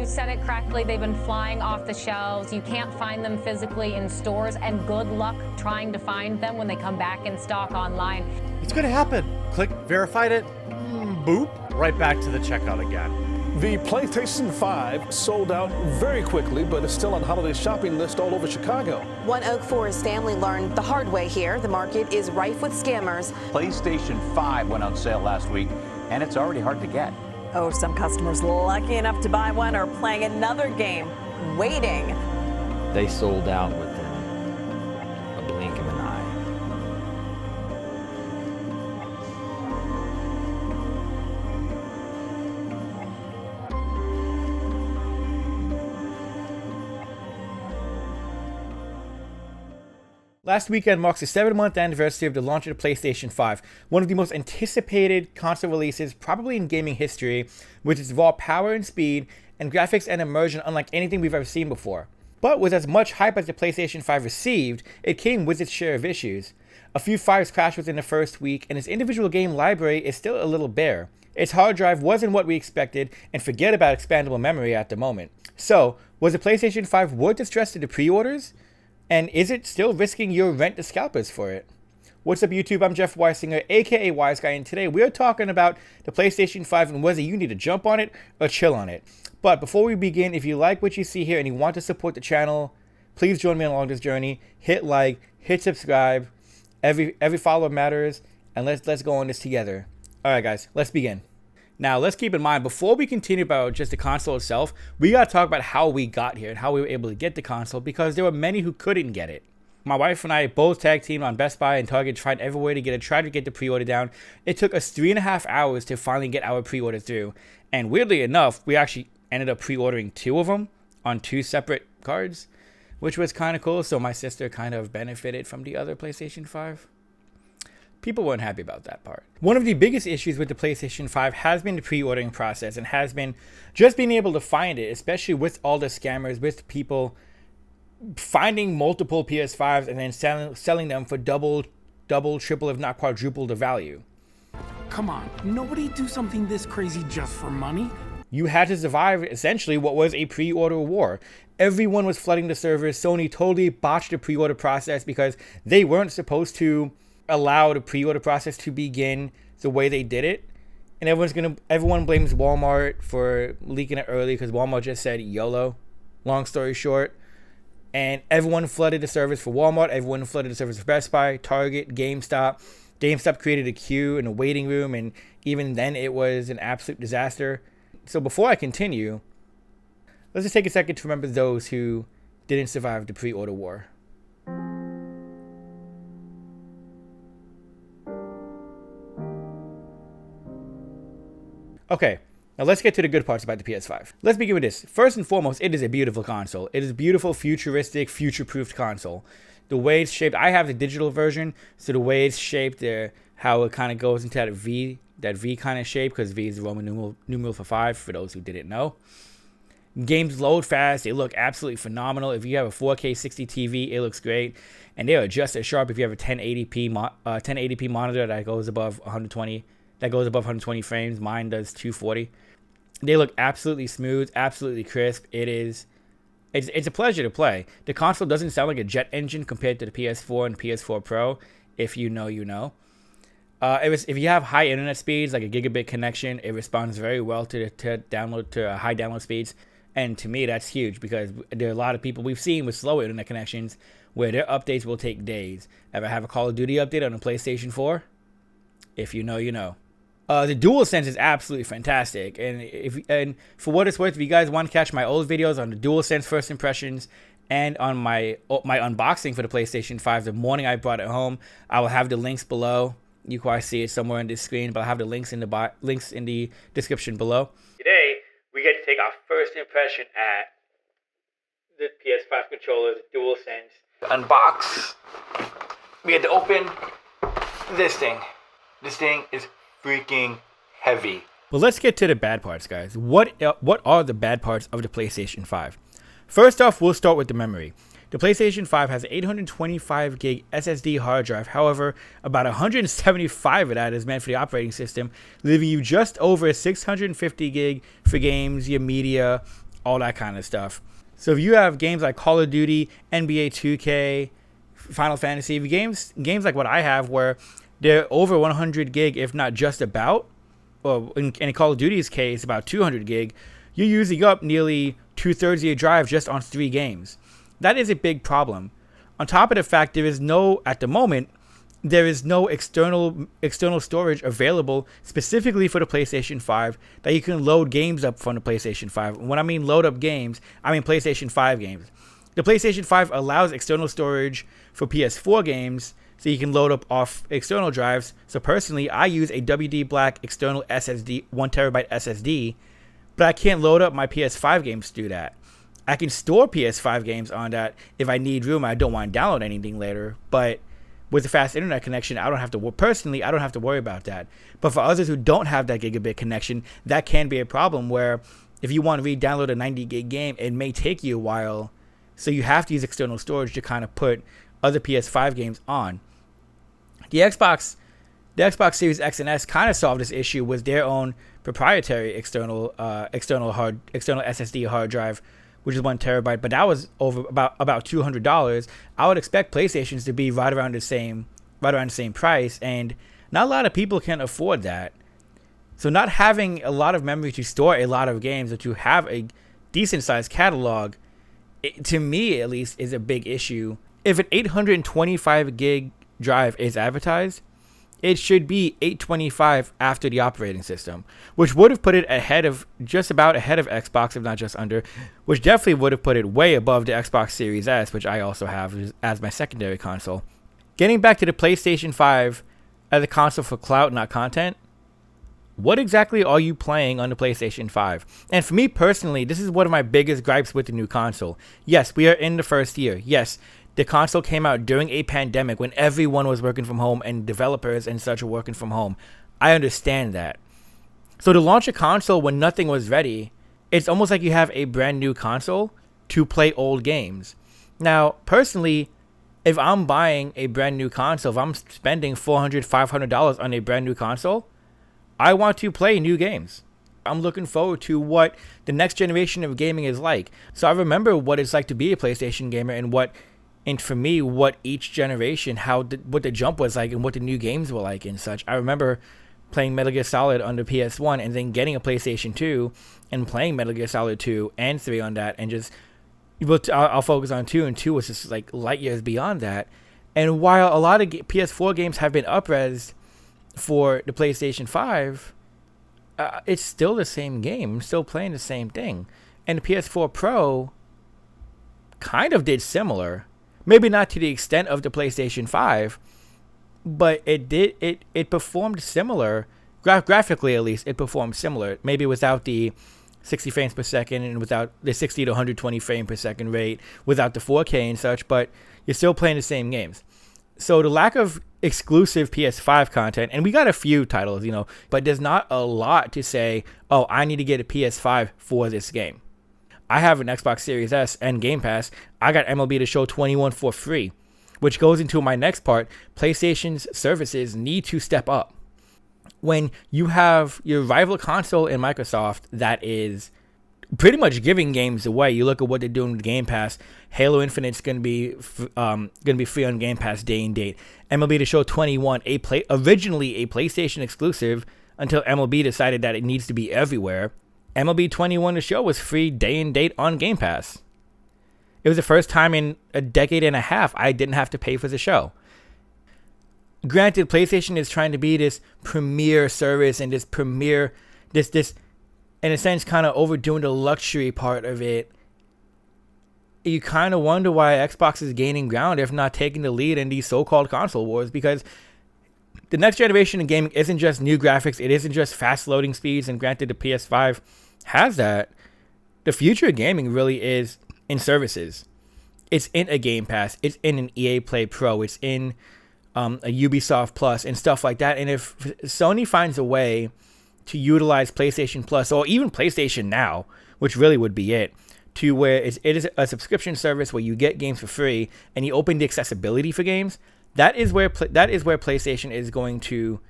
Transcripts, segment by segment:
You said it correctly. They've been flying off the shelves. You can't find them physically in stores, and good luck trying to find them when they come back in stock online. It's going to happen. Click verified it. Boop. Right back to the checkout again. The PlayStation 5 sold out very quickly, but is still on holiday shopping list all over Chicago. One Oak Forest family learned the hard way here. The market is rife with scammers. PlayStation 5 went on sale last week, and it's already hard to get. Oh, some customers lucky enough to buy one are playing another game, waiting. They sold out within a blink of an eye. Last weekend marks the 7-month anniversary of the launch of the PlayStation 5, one of the most anticipated console releases probably in gaming history, with its raw power and speed, and graphics and immersion unlike anything we've ever seen before. But with as much hype as the PlayStation 5 received, it came with its share of issues. A few fires crashed within the first week, and its individual game library is still a little bare. Its hard drive wasn't what we expected, and forget about expandable memory at the moment. So, was the PlayStation 5 worth the stress to the pre-orders? And is it still risking your rent to scalpers for it? What's up YouTube, I'm Jeff Weisinger, aka Wise Guy, and today we're talking about the PlayStation 5 and whether you need to jump on it or chill on it. But before we begin, if you like what you see here and you want to support the channel, please join me along this journey. Hit like, hit subscribe, every follower matters, and let's go on this together. Alright guys, let's begin. Now, let's keep in mind, before we continue about just the console itself, we got to talk about how we got here and how we were able to get the console, because there were many who couldn't get it. My wife and I both tag teamed on Best Buy and Target, tried every way to get it, tried to get the pre-order down. It took us 3.5 hours to finally get our pre-order through. And weirdly enough, we actually ended up pre-ordering 2 of them on 2 separate cards, which was kind of cool. So my sister kind of benefited from the other PlayStation 5. People weren't happy about that part. One of the biggest issues with the PlayStation 5 has been the pre-ordering process, and has been just being able to find it, especially with all the scammers, with people finding multiple PS5s and then selling them for double, triple, if not quadruple the value. Come on, nobody do something this crazy just for money. You had to survive essentially what was a pre-order war. Everyone was flooding the servers. Sony totally botched the pre-order process because they weren't supposed to allow the pre-order process to begin the way they did it, and everyone blames Walmart for leaking it early because Walmart just said YOLO, long story short, and everyone flooded the servers for Walmart, everyone flooded the servers for Best Buy, Target, GameStop created a queue and a waiting room, and even then it was an absolute disaster. So before I continue, let's just take a second to remember those who didn't survive the pre-order war. Okay, now let's get to the good parts about the PS5. Let's begin with this. First and foremost, it is a beautiful console. It is a beautiful, futuristic, future-proofed console. The way it's shaped, I have the digital version, so the way it's shaped, how it kind of goes into that V kind of shape, because V is the Roman numeral for 5, for those who didn't know. Games load fast. They look absolutely phenomenal. If you have a 4K 60 TV, it looks great. And they are just as sharp if you have a 1080p monitor that goes above 120. That goes above 120 frames. Mine does 240. They look absolutely smooth, absolutely crisp. It's a pleasure to play. The console doesn't sound like a jet engine compared to the PS4 and PS4 Pro. If you know, you know. If you have high internet speeds, like a gigabit connection, it responds very well to high download speeds. And to me, that's huge, because there are a lot of people we've seen with slow internet connections where their updates will take days. Ever have a Call of Duty update on a PlayStation 4? If you know, you know. The DualSense is absolutely fantastic, and for what it's worth, if you guys want to catch my old videos on the DualSense first impressions and on my unboxing for the PlayStation 5 the morning I brought it home, I will have the links below. You can probably see it somewhere on this screen, but I'll have the links in the description below. Today, we get to take our first impression at the PS5 controller, the DualSense. Unbox. We had to open this thing. This thing is freaking heavy. But let's get to the bad parts, guys. What are the bad parts of the PlayStation 5? First off, we'll start with the memory. The PlayStation 5 has an 825 gig SSD hard drive. However, about 175 of that is meant for the operating system, leaving you just over 650 gig for games, your media, all that kind of stuff. So if you have games like Call of Duty, NBA 2K, Final Fantasy, games like what I have where they're over 100 gig, if not just about, or in Call of Duty's case, about 200 gig, you're using up nearly 2/3 of your drive just on 3 games. That is a big problem. On top of the fact at the moment, there is no external storage available specifically for the PlayStation 5 that you can load games up from the PlayStation 5. When I mean load up games, I mean PlayStation 5 games. The PlayStation 5 allows external storage for PS4 games, so you can load up off external drives. So personally, I use a WD Black external SSD, 1TB SSD, but I can't load up my PS5 games to do that. I can store PS5 games on that if I need room. I don't want to download anything later, but with a fast internet connection, I don't have to worry about that. But for others who don't have that gigabit connection, that can be a problem where if you want to re-download a 90 gig game, it may take you a while. So you have to use external storage to kind of put other PS5 games on. The Xbox Series X and S kind of solved this issue with their own proprietary external SSD hard drive, which is 1TB, but that was over about $200. I would expect PlayStations to be right around the same price, and not a lot of people can afford that. So not having a lot of memory to store a lot of games or to have a decent sized catalog, to me at least, is a big issue. If an 825 gig drive is advertised, it should be 825 after the operating system, which would have put it just about ahead of Xbox, if not just under, which definitely would have put it way above the Xbox Series S, which I also have as my secondary console. Getting back to the PlayStation 5 as a console for clout, not content, what exactly are you playing on the PlayStation 5? And for me personally, this is one of my biggest gripes with the new console. Yes, we are in the first year. Yes, the console came out during a pandemic when everyone was working from home and developers and such were working from home. I understand that. So to launch a console when nothing was ready, it's almost like you have a brand new console to play old games. Now, personally, if I'm buying a brand new console, if I'm spending $400, $500 on a brand new console, I want to play new games. I'm looking forward to what the next generation of gaming is like. So I remember what it's like to be a PlayStation gamer and for me, what each generation, what the jump was like and what the new games were like and such. I remember playing Metal Gear Solid on the PS1 and then getting a PlayStation 2 and playing Metal Gear Solid 2 and 3 on that, and just, I'll focus on 2, and 2 was just like light years beyond that. And while a lot of PS4 games have been up-resed for the PlayStation 5, it's still the same game. I'm still playing the same thing. And the PS4 Pro kind of did similar. Maybe not to the extent of the PlayStation 5, but it performed similar. Graphically, at least, it performed similar. Maybe without the 60 frames per second and without the 60 to 120 frame per second rate, without the 4K and such, but you're still playing the same games. So the lack of exclusive PS5 content, and we got a few titles, but there's not a lot to say, oh, I need to get a PS5 for this game. I have an Xbox Series S and Game Pass. I got MLB The Show 21 for free, which goes into my next part. PlayStation's services need to step up. When you have your rival console in Microsoft that is pretty much giving games away, you look at what they're doing with Game Pass. Halo Infinite's gonna be free on Game Pass day and date. MLB The Show 21, originally a PlayStation exclusive until MLB decided that it needs to be everywhere. MLB 21 The Show was free day and date on Game Pass. It was the first time in a decade and a half I didn't have to pay for the show. Granted, PlayStation is trying to be this premier service and this in a sense kind of overdoing the luxury part of it. You kind of wonder why Xbox is gaining ground, if not taking the lead in these so-called console wars, because the next generation of gaming isn't just new graphics, it isn't just fast loading speeds, and granted the PS5 has that. The future of gaming really is in services. It's in a Game Pass, it's in an EA Play Pro, it's in a Ubisoft Plus and stuff like that. And if Sony finds a way to utilize PlayStation Plus, or even PlayStation Now, which really would be it, to where it is a subscription service where you get games for free and you open the accessibility for games, that is where PlayStation is going to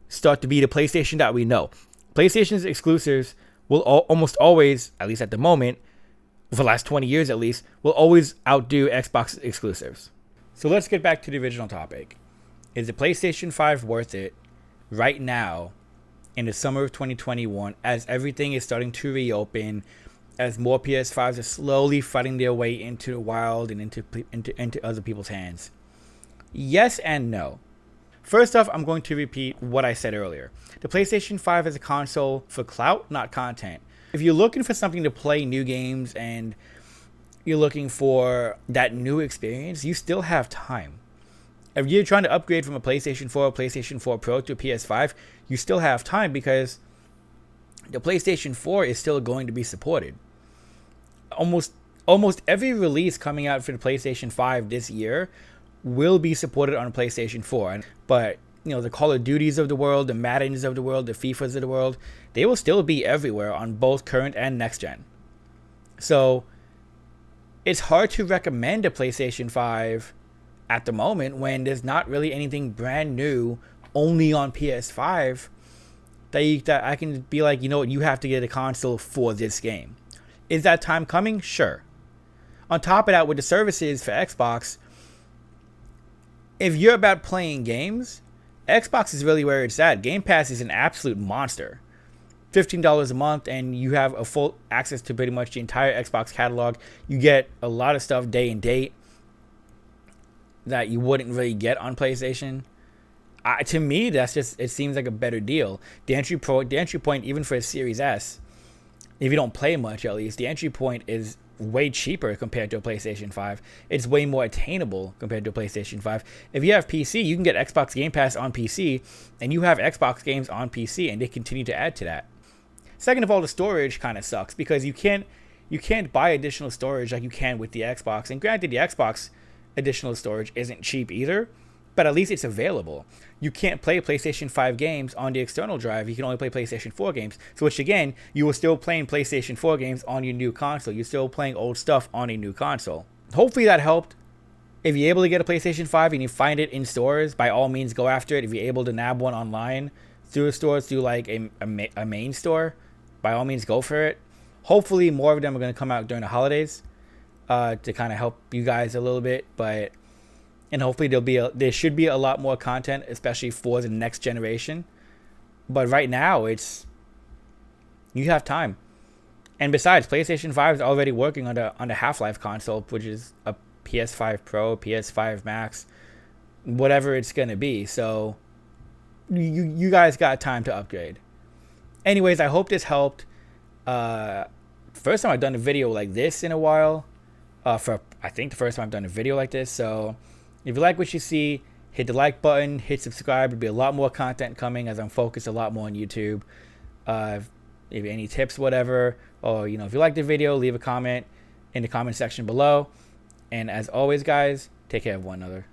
start to be the PlayStation that we know. PlayStation's exclusives will almost always, at least at the moment, for the last 20 years at least, will always outdo Xbox exclusives. So let's get back to the original topic. Is the PlayStation 5 worth it right now in the summer of 2021 as everything is starting to reopen, as more PS5s are slowly fighting their way into the wild and into other people's hands? Yes and no. First off, I'm going to repeat what I said earlier. The PlayStation 5 is a console for clout, not content. If you're looking for something to play new games and you're looking for that new experience, you still have time. If you're trying to upgrade from a PlayStation 4 or PlayStation 4 Pro to a PS5, you still have time because the PlayStation 4 is still going to be supported. Almost every release coming out for the PlayStation 5 this year will be supported on PlayStation 4. But, you know, the Call of Duties of the world, the Maddens of the world, the FIFAs of the world, they will still be everywhere on both current and next gen. So it's hard to recommend a PlayStation 5 at the moment when there's not really anything brand new only on PS5 that I can be like, you know what, you have to get a console for this game. Is that time coming? Sure. On top of that, with the services for Xbox, if you're about playing games, Xbox is really where it's at. Game Pass is an absolute monster. $15 a month, and you have a full access to pretty much the entire Xbox catalog. You get a lot of stuff day and date that you wouldn't really get on PlayStation. To me, it seems like a better deal. The entry point, even for a Series S, if you don't play much at least, the entry point is way cheaper compared to a PlayStation 5. It's way more attainable compared to a PlayStation 5. If you have PC, you can get Xbox Game Pass on PC, and you have Xbox games on PC, and they continue to add to that. Second of all, the storage kind of sucks because you can't buy additional storage like you can with the Xbox. And granted, the Xbox additional storage isn't cheap either, but at least it's available. You can't play PlayStation 5 games on the external drive. You can only play PlayStation 4 games. So which again, you are still playing PlayStation 4 games on your new console. You're still playing old stuff on a new console. Hopefully that helped. If you're able to get a PlayStation 5 and you find it in stores, by all means go after it. If you're able to nab one online through a store, through like a main store, by all means go for it. Hopefully more of them are going to come out during the holidays to kind of help you guys a little bit. And hopefully there should be a lot more content, especially for the next generation. But right now, you have time. And besides, PlayStation 5 is already working on the Half-Life console, which is a PS5 Pro, PS5 Max, whatever it's going to be. So you guys got time to upgrade. Anyways, I hope this helped. First time I've done a video like this in a while. I think the first time I've done a video like this. So if you like what you see, hit the like button, hit subscribe. There'll be a lot more content coming as I'm focused a lot more on YouTube. If you have any tips, whatever, or if you like the video, leave a comment in the comment section below. And as always, guys, take care of one another.